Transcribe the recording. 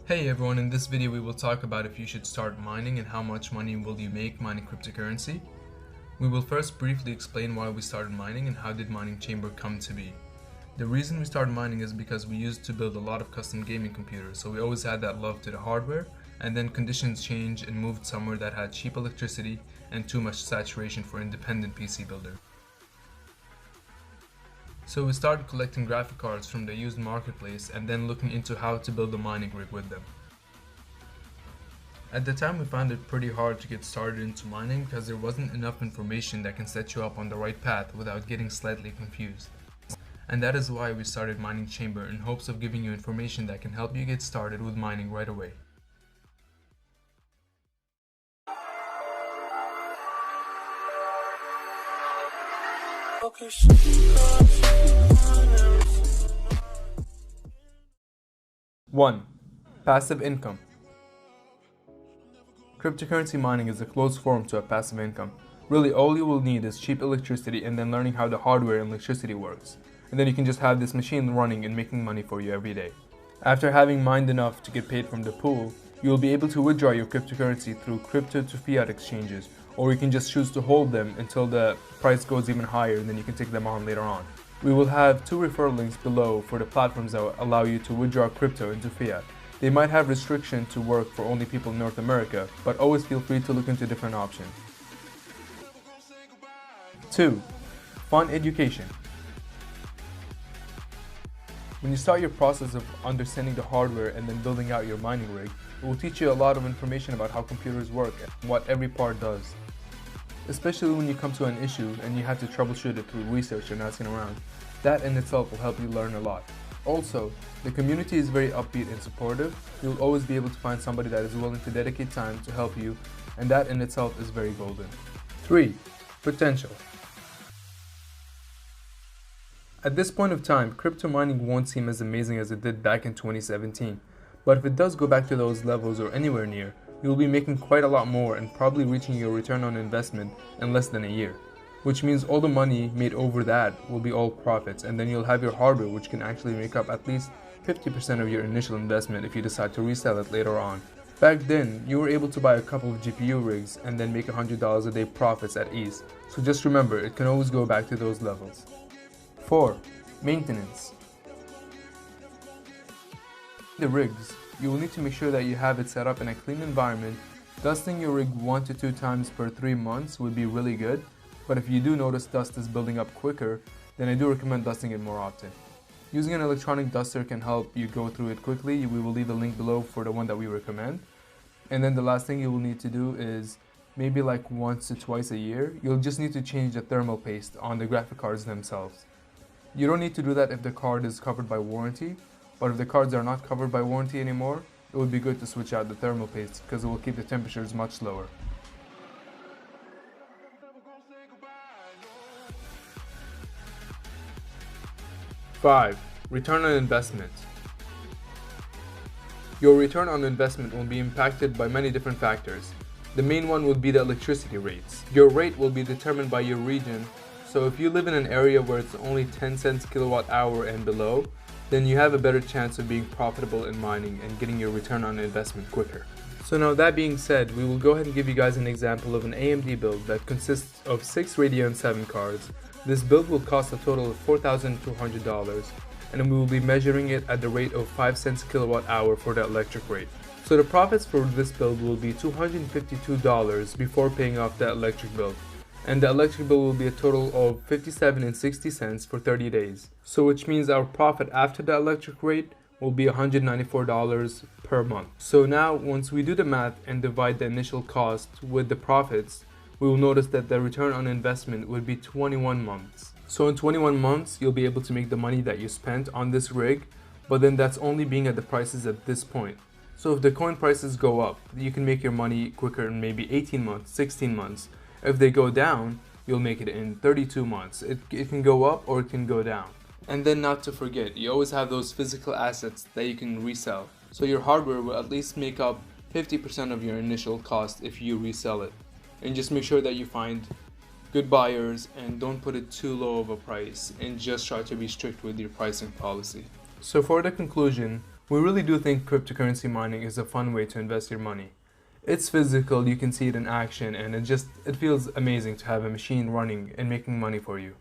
Hey everyone, in this video we will talk about if you should start mining and how much money will you make mining cryptocurrency. We will first briefly explain why we started mining and how did Mining Chamber come to be. The reason we started mining is because we used to build a lot of custom gaming computers, so we always had that love to the hardware, and then conditions changed and moved somewhere that had cheap electricity and too much saturation for independent PC builders. So we started collecting graphic cards from the used marketplace and then looking into how to build a mining rig with them. At the time we found it pretty hard to get started into mining because there wasn't enough information that can set you up on the right path without getting slightly confused. And that is why we started Mining Chamber in hopes of giving you information that can help you get started with mining right away. One, passive income. Cryptocurrency mining is a close form to a passive income. Really, all you will need is cheap electricity and then learning how the hardware and electricity works. And then you can just have this machine running and making money for you every day. After having mined enough to get paid from the pool, you will be able to withdraw your cryptocurrency through crypto to fiat exchanges, or you can just choose to hold them until the price goes even higher and then you can take them on later on. We will have 2 referral links below for the platforms that will allow you to withdraw crypto into fiat. They might have restriction to work for only people in North America, but always feel free to look into different options. 2. Fun education. When you start your process of understanding the hardware and then building out your mining rig, it will teach you a lot of information about how computers work and what every part does. Especially when you come to an issue and you have to troubleshoot it through research and asking around. That in itself will help you learn a lot. Also, the community is very upbeat and supportive. You'll always be able to find somebody that is willing to dedicate time to help you, and that in itself is very golden. 3. Potential. At this point of time, crypto mining won't seem as amazing as it did back in 2017, but if it does go back to those levels or anywhere near, you'll be making quite a lot more and probably reaching your return on investment in less than a year. Which means all the money made over that will be all profits, and then you'll have your hardware which can actually make up at least 50% of your initial investment if you decide to resell it later on. Back then, you were able to buy a couple of GPU rigs and then make $100 a day profits at ease, so just remember it can always go back to those levels. 4. Maintenance. The rigs, you will need to make sure that you have it set up in a clean environment. Dusting your rig 1 to 2 times per 3 months would be really good, but if you do notice dust is building up quicker, then I do recommend dusting it more often. Using an electronic duster can help you go through it quickly. We will leave a link below for the one that we recommend. And then the last thing you will need to do is maybe like once to twice a year, you'll just need to change the thermal paste on the graphic cards themselves. You don't need to do that if the card is covered by warranty, but if the cards are not covered by warranty anymore, it would be good to switch out the thermal paste because it will keep the temperatures much lower. 5. Return on investment. Your return on investment will be impacted by many different factors. The main one would be the electricity rates. Your rate will be determined by your region, so if you live in an area where it's only 10 cents kilowatt hour and below, then you have a better chance of being profitable in mining and getting your return on investment quicker. So now that being said, we will go ahead and give you guys an example of an AMD build that consists of 6 Radeon 7 cards. This build will cost a total of $4,200, and we will be measuring it at the rate of 5 cents kilowatt hour for the electric rate. So the profits for this build will be $252 before paying off the electric bill. And the electric bill will be a total of 57.60 cents for 30 days. So which means our profit after the electric rate will be $194 per month. So now once we do the math and divide the initial cost with the profits, we will notice that the return on investment would be 21 months. So in 21 months, you'll be able to make the money that you spent on this rig, but then that's only being at the prices at this point. So if the coin prices go up, you can make your money quicker in maybe 18 months, 16 months. If they go down, you'll make it in 32 months. It can go up or it can go down. And then not to forget, you always have those physical assets that you can resell. So your hardware will at least make up 50% of your initial cost if you resell it. And just make sure that you find good buyers and don't put it too low of a price, and just try to be strict with your pricing policy. So for the conclusion, We really do think cryptocurrency mining is a fun way to invest your money. It's physical, you can see it in action, and it feels amazing to have a machine running and making money for you.